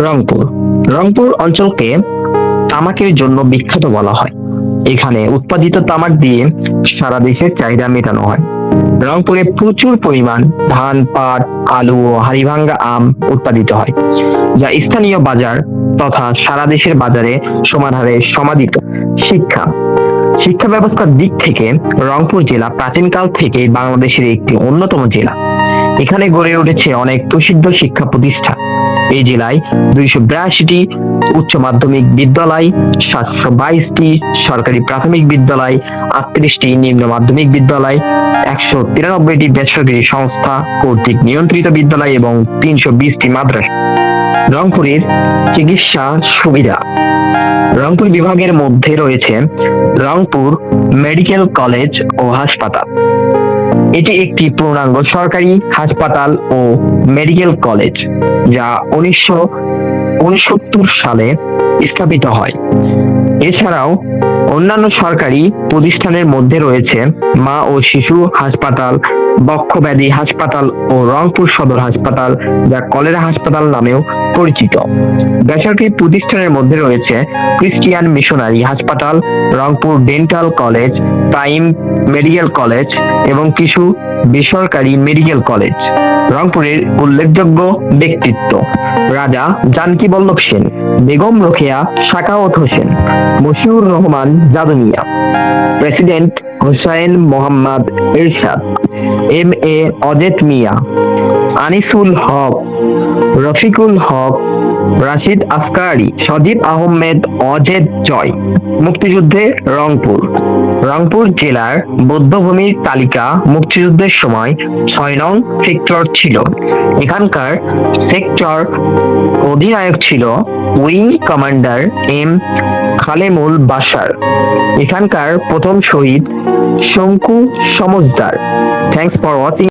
রংপুর রংপুর অঞ্চলকে তামাকের জন্য বিখ্যাত বলা হয়। এখানে উৎপাদিত তামাক দিয়ে সারা দেশের চাহিদা মেটানো হয়। রংপুরে প্রচুর পরিমাণ ধান, পাট, আলু ও হাড়িভাঙ্গা আম উৎপাদিত হয়, যা স্থানীয় বাজার তথা সারা দেশের বাজারে সমান হারে সমাদিত। শিক্ষা শিক্ষা ব্যবস্থার দিক থেকে রংপুর জেলা প্রাচীনকাল থেকেই বাংলাদেশের একটি অন্যতম জেলা। এখানে গড়ে উঠেছে অনেক প্রসিদ্ধ শিক্ষা প্রতিষ্ঠান। এই জেলায় 282টি উচ্চ মাধ্যমিক বিদ্যালয়, 722টি সরকারি প্রাথমিক বিদ্যালয়, 38টি নিম্ন মাধ্যমিক বিদ্যালয়, 193টি বেসরকারি সংস্থা কর্তৃক নিয়ন্ত্রিত বিদ্যালয় এবং 320টি মাদ্রাসা। রংপুরের চিকিৎসা সুবিধা। রংপুর বিভাগের মধ্যে রয়েছে রংপুর মেডিকেল কলেজ ও হাসপাতাল। এটি একটি পূর্ণাঙ্গ সরকারি হাসপাতাল ও মেডিকেল কলেজ, যা 1969 সালে স্থাপিত হয়। এছাড়াও অন্যান্য সরকারি প্রতিষ্ঠানের মধ্যে রয়েছে মা ও শিশু হাসপাতাল, বক্ষব্যাধি হাসপাতাল ও রংপুর সদর হাসপাতাল, যা কলেরা হাসপাতাল নামেও পরিচিত। বেসরকারি প্রতিষ্ঠানের মধ্যে রয়েছে ক্রিস্টিয়ান মিশনারি হাসপাতাল, Rangpur dental college, prime medical college এবং কিছু বেসরকারি মেডিকেল কলেজ। রংপুরের উল্লেখযোগ্য ব্যক্তিত্ব: রাজা জানকী বল্লভ সেন, বেগম রোকেয়া সাখাওয়াত হোসেন, মশিউর রহমান জাদু মিয়া, প্রেসিডেন্ট হুসাইন মোহাম্মদ এরশাদ, এম.এ. অজেত মিয়া, আনিসুল হক, রফিকুল হক, রাশিদ আসকারি, সজীব আহমেদ, অজেদ জয়। মুক্তিযুদ্ধে রংপুর রংপুর জেলার বধ্যভূমির তালিকা মুক্তিযুদ্ধের সময় 6 নং সেক্টর ছিল। এখানকার সেক্টর অধিনায়ক ছিল উইং কমান্ডার এম খালেমুল বাশার। এখানকার প্রথম শহীদ শঙ্কু সমজদার। Thanks for watching.